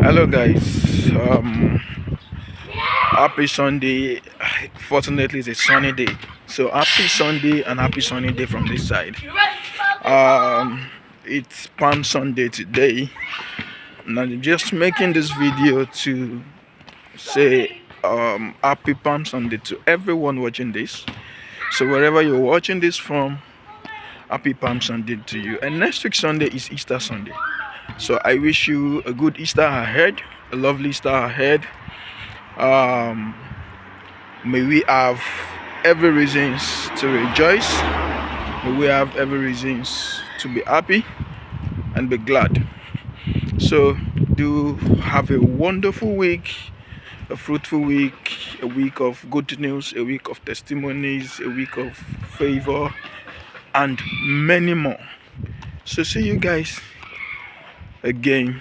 Hello guys, happy Sunday. Fortunately it's a sunny day, so happy Sunday and happy sunny day from this side. It's Palm Sunday today, and I'm just making this video to say happy Palm Sunday to everyone watching this. So wherever you're watching this from, happy Palm Sunday to you. And next week Sunday is Easter Sunday, so I wish you a good Easter ahead, a lovely Easter ahead. um May we have every reasons to rejoice. May we have every reasons to be happy and be glad. So do have a wonderful week, a fruitful week, a week of good news, a week of testimonies, a week of favor, and many more. So see you guys again